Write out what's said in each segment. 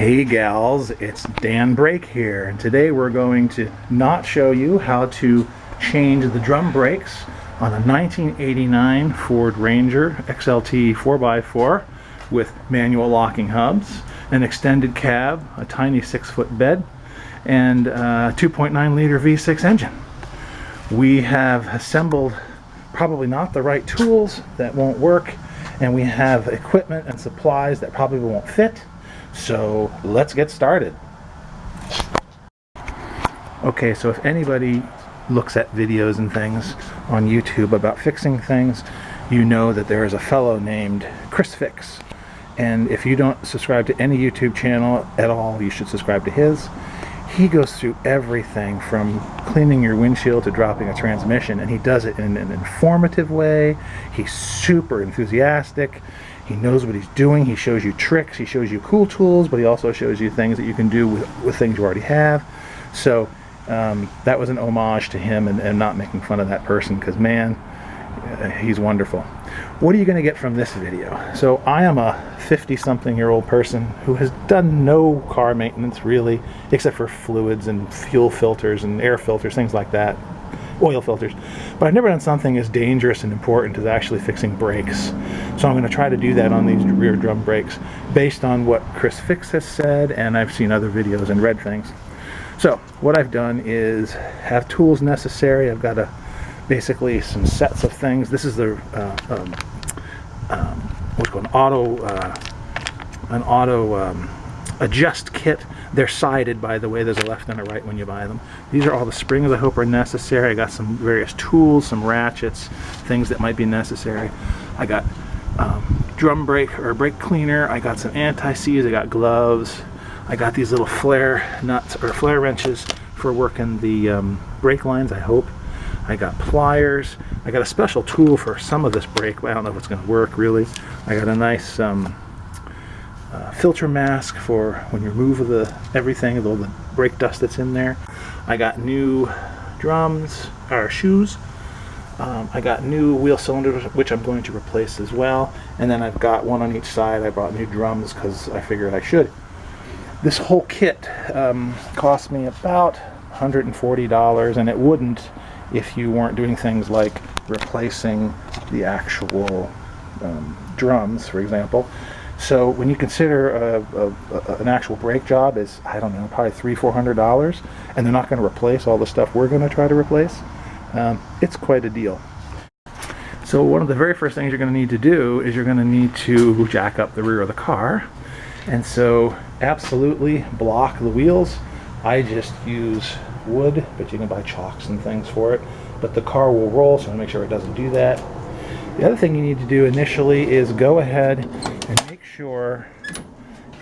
Hey gals, it's Dan Brake here, and today we're going to not show you how to change the drum brakes on a 1989 Ford Ranger XLT 4x4 with manual locking hubs, an extended cab, a tiny 6-foot bed, and a 2.9 liter V6 engine. We have assembled probably not the right tools that won't work, and we have equipment and supplies that probably won't fit. So let's get started. Okay, so if anybody looks at videos and things on YouTube about fixing things, you know that there is a fellow named Chris Fix. And if you don't subscribe to any YouTube channel at all, you should subscribe to his. He goes through everything from cleaning your windshield to dropping a transmission, and he does it in an informative way. He's super enthusiastic. He knows what he's doing. He shows you tricks. He shows you cool tools, but he also shows you things that you can do with things you already have. So that was an homage to him and not making fun of that person, because man, he's wonderful. What are you going to get from this video? So I am a 50-something-year-old person who has done no car maintenance really, except for fluids and fuel filters and air filters, things like that, oil filters. But I've never done something as dangerous and important as actually fixing brakes. So I'm going to try to do that on these rear drum brakes based on what Chris Fix has said, and I've seen other videos and read things. So what I've done is have tools necessary. I've got basically some sets of things. This is the what's called an auto adjust kit. They're sided, by the way. There's a left and a right when you buy them. These are all the springs I hope are necessary. I got some various tools, some ratchets, things that might be necessary. I got drum brake or brake cleaner. I got some anti-seize. I got gloves. I got these little flare nuts or flare wrenches for working the brake lines, I hope. I got pliers. I got a special tool for some of this brake, but I don't know if it's going to work really. I got a nice filter mask for when you remove everything, all the brake dust that's in there. I got new drums or shoes. I got new wheel cylinders, which I'm going to replace as well. And then I've got one on each side. I brought new drums because I figured I should. This whole kit cost me about $140, and it wouldn't if you weren't doing things like replacing the actual drums, for example. So when you consider an actual brake job is, I don't know, probably $300–400, and they're not going to replace all the stuff we're going to try to replace, it's quite a deal. So one of the very first things you're going to need to do is you're going to need to jack up the rear of the car. And so absolutely block the wheels. I just use wood, but you can buy chalks and things for it. But the car will roll, so I make sure it doesn't do that. The other thing you need to do initially is go ahead and make sure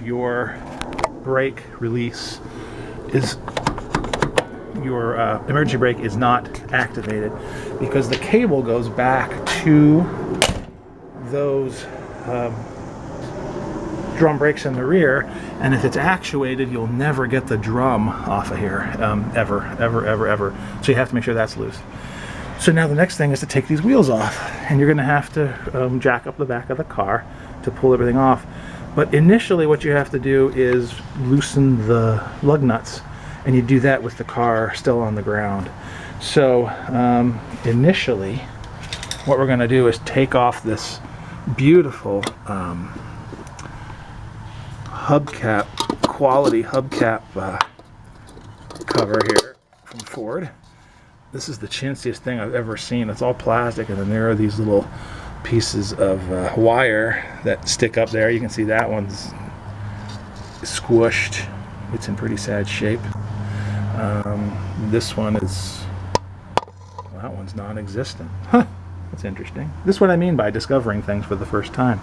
your brake release is, your emergency brake is not activated, because the cable goes back to those drum brakes in the rear, and if it's actuated, you'll never get the drum off of here, ever. So you have to make sure that's loose. So now the next thing is to take these wheels off, and you're going to have to jack up the back of the car to pull everything off. But initially what you have to do is loosen the lug nuts, and you do that with the car still on the ground. So initially what we're going to do is take off this beautiful hubcap, quality hubcap cover here from Ford. This is the chintziest thing I've ever seen. It's all plastic, and then there are these little pieces of wire that stick up there. You can see that one's squished. It's in pretty sad shape. This one is, well, that one's non-existent. Huh, that's interesting. This is what I mean by discovering things for the first time.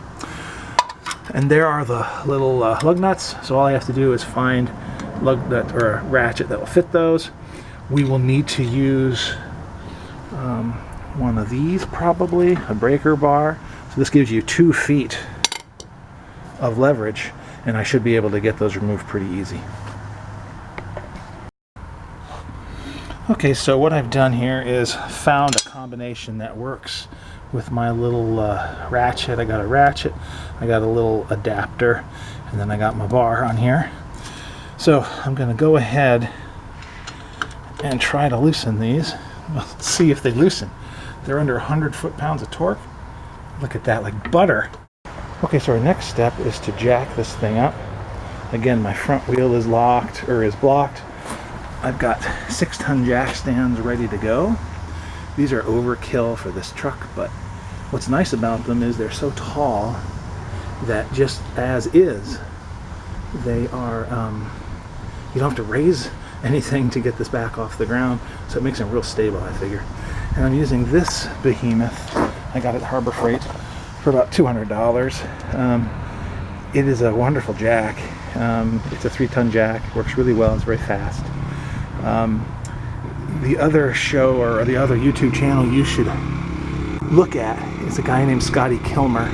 And there are the little lug nuts. So all I have to do is find lug nut or a ratchet that will fit those. We will need to use one of these, probably a breaker bar. So this gives you 2 feet of leverage, and I should be able to get those removed pretty easy. Okay, so what I've done here is found a combination that works with my little ratchet. I got a ratchet, I got a little adapter, and then I got my bar on here. So I'm going to go ahead and try to loosen these. Let's see if they loosen. They're under 100 foot-pounds of torque. Look at that, like butter. Okay, so our next step is to jack this thing up. Again, my front wheel is locked, or is blocked. I've got 6-ton jack stands ready to go. These are overkill for this truck, but what's nice about them is they're so tall that just as is, they are, you don't have to raise anything to get this back off the ground, so it makes them real stable, I figure. And I'm using this behemoth. I got it at Harbor Freight for about $200. It is a wonderful jack. It's a 3-ton jack, works really well, it's very fast. The other show or the other YouTube channel you should look at is a guy named Scotty Kilmer.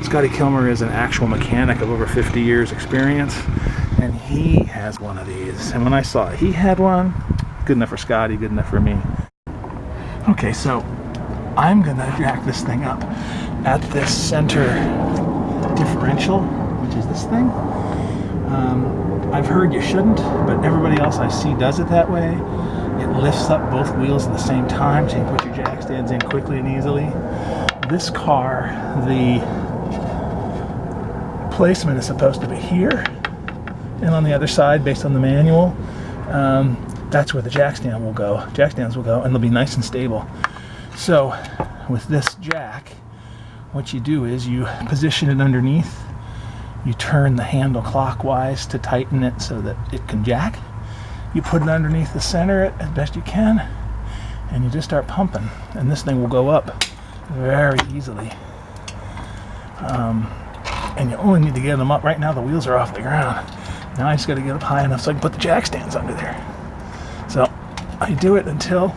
Scotty Kilmer is an actual mechanic of over 50 years experience, and he has one of these. And when I saw he had one, good enough for Scotty, good enough for me. Okay, so I'm gonna jack this thing up at this center differential, which is this thing. I've heard you shouldn't, but everybody else I see does it that way. It lifts up both wheels at the same time, so you can put your jack stands in quickly and easily. This car, the placement is supposed to be here, and on the other side, based on the manual, that's where the jack stand will go. Jack stands will go, and they'll be nice and stable. So, with this jack, what you do is you position it underneath. You turn the handle clockwise to tighten it so that it can jack. You put it underneath the center as best you can, and you just start pumping, and this thing will go up very easily. And you only need to get them up. Right now the wheels are off the ground. Now I just got to get up high enough so I can put the jack stands under there. So I do it until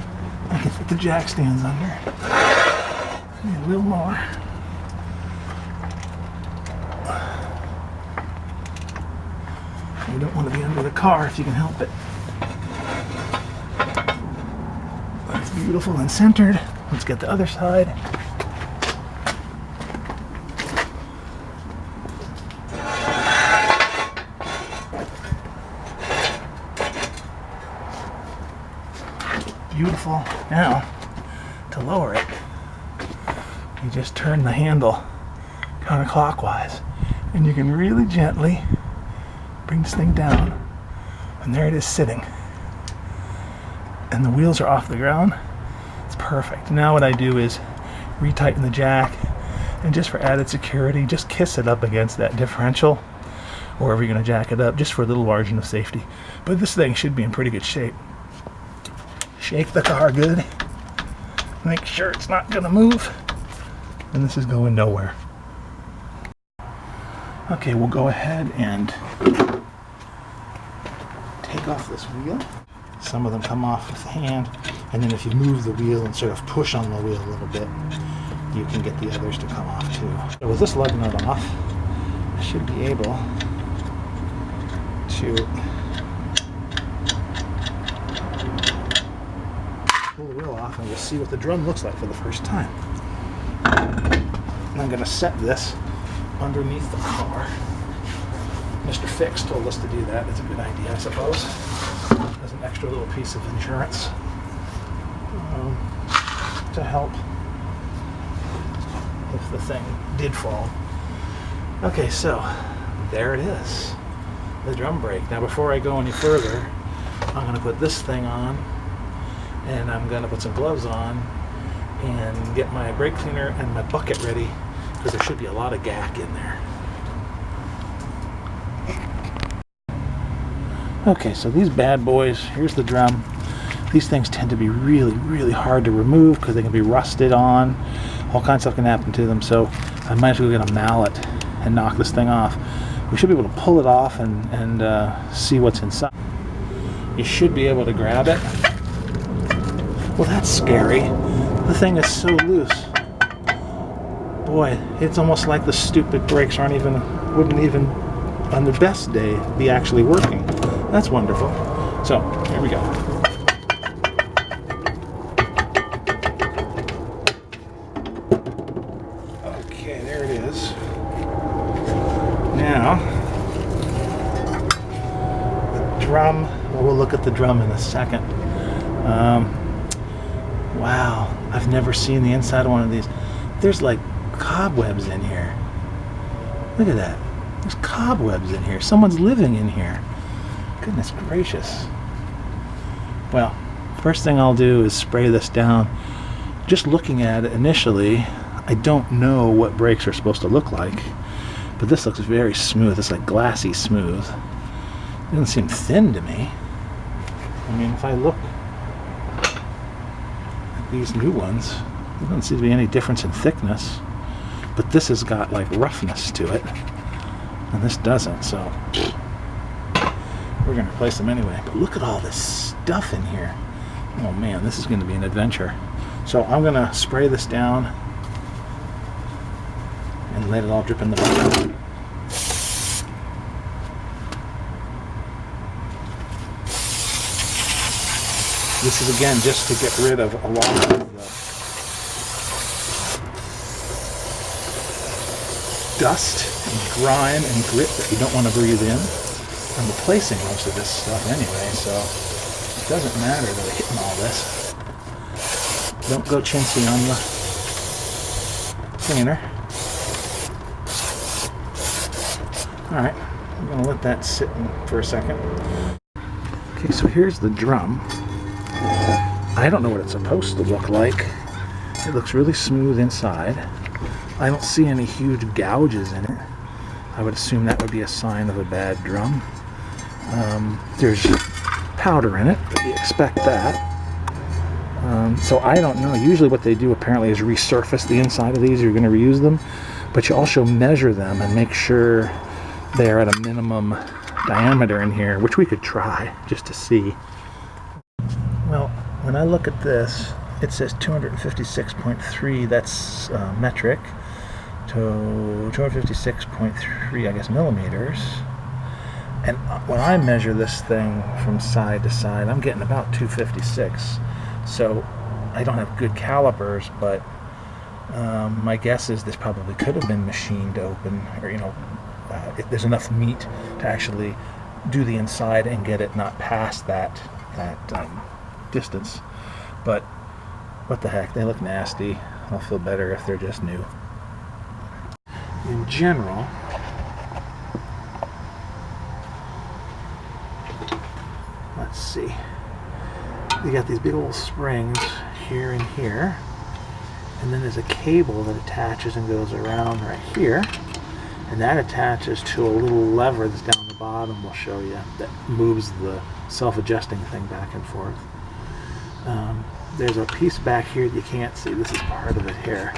I can fit the jack stands under. Maybe a little more. You don't want to be under the car if you can help it. That's beautiful and centered. Let's get the other side. Beautiful. Now, to lower it, you just turn the handle counterclockwise, and you can really gently bring this thing down, and there it is sitting. And the wheels are off the ground. It's perfect. Now what I do is retighten the jack, and just for added security, just kiss it up against that differential, or wherever you're going to jack it up, just for a little margin of safety. But this thing should be in pretty good shape. Shake the car good. Make sure it's not going to move. And this is going nowhere. Okay, we'll go ahead and take off this wheel. Some of them come off with the hand, and then if you move the wheel and sort of push on the wheel a little bit, you can get the others to come off too. So with this lug nut off, I should be able to pull the wheel off, and we'll see what the drum looks like for the first time. And I'm going to set this underneath the car. Mr. Fix told us to do that. It's a good idea, I suppose. As an extra little piece of insurance to help if the thing did fall. Okay, so there it is, the drum brake. Now before I go any further, I'm going to put this thing on, and I'm going to put some gloves on and get my brake cleaner and my bucket ready, because there should be a lot of gack in there. Okay, so these bad boys, here's the drum. These things tend to be really, really hard to remove because they can be rusted on. All kinds of stuff can happen to them, so I might as well get a mallet and knock this thing off. We should be able to pull it off and see what's inside. You should be able to grab it. Well, that's scary. The thing is so loose. Boy, it's almost like the stupid brakes wouldn't even, on the best day, be actually working. That's wonderful. So, here we go. Okay, there it is. Now, the drum. Well, we'll look at the drum in a second. Wow, I've never seen the inside of one of these. There's like cobwebs in here. Look at that. There's cobwebs in here. Someone's living in here. Goodness gracious. Well, first thing I'll do is spray this down. Just looking at it initially, I don't know what brakes are supposed to look like, but this looks very smooth. It's like glassy smooth. It doesn't seem thin to me. I mean, if I look at these new ones, there doesn't seem to be any difference in thickness, but this has got like roughness to it, and this doesn't, so we're going to replace them anyway. But look at all this stuff in here. Oh man, this is going to be an adventure. So I'm going to spray this down and let it all drip in the bottom. This is again just to get rid of a lot of the dust and grime and grit that you don't want to breathe in. I'm replacing most of this stuff anyway, so it doesn't matter that I'm hitting all this. Don't go chintzy on the cleaner. Alright, I'm going to let that sit for a second. Okay, so here's the drum. I don't know what it's supposed to look like. It looks really smooth inside. I don't see any huge gouges in it. I would assume that would be a sign of a bad drum. There's powder in it, but you expect that. So I don't know. Usually what they do apparently is resurface the inside of these. You're going to reuse them, but you also measure them and make sure they're at a minimum diameter in here, which we could try just to see. Well, when I look at this, it says 256.3, that's metric, to 256.3, I guess, millimeters. And when I measure this thing from side to side, I'm getting about 256. So I don't have good calipers, but my guess is this probably could have been machined open, or if there's enough meat to actually do the inside and get it not past that distance. But what the heck, they look nasty. I'll feel better if they're just new. In general, let's see, you got these big old springs here and here, and then there's a cable that attaches and goes around right here, and that attaches to a little lever that's down the bottom, we'll show you, that moves the self-adjusting thing back and forth. There's a piece back here that you can't see. This is part of it here.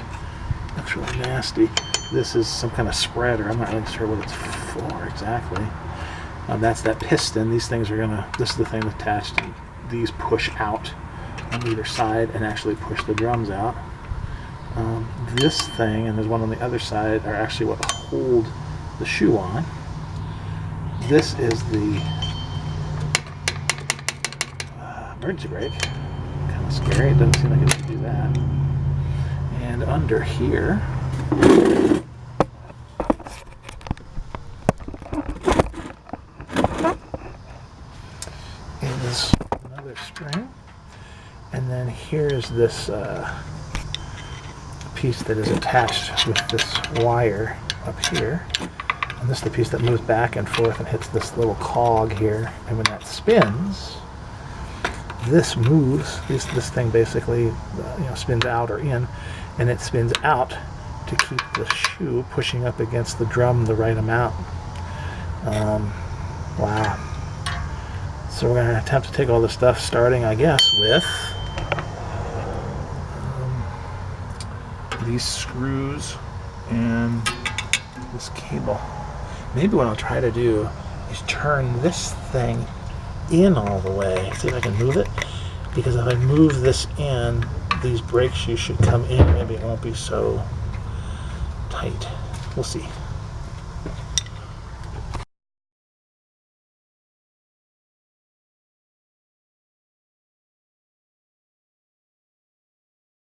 Looks really nasty. This is some kind of spreader. I'm not really sure what it's for exactly. That's that piston. These things are this is the thing attached, and these push out on either side and actually push the drums out. This thing, and there's one on the other side, are actually what hold the shoe on. This is the emergency brake. Kind of scary. It doesn't seem like it should do that. And under here is another spring, and then here's this piece that is attached with this wire up here, and this is the piece that moves back and forth and hits this little cog here, and when that spins, this moves. This thing basically spins out or in, and it spins out to keep the shoe pushing up against the drum the right amount. Wow. So we're going to attempt to take all this stuff, starting, I guess, with these screws and this cable. Maybe what I'll try to do is turn this thing in all the way. See if I can move it. Because if I move this in, these brake shoes should come in. Maybe it won't be so tight. We'll see.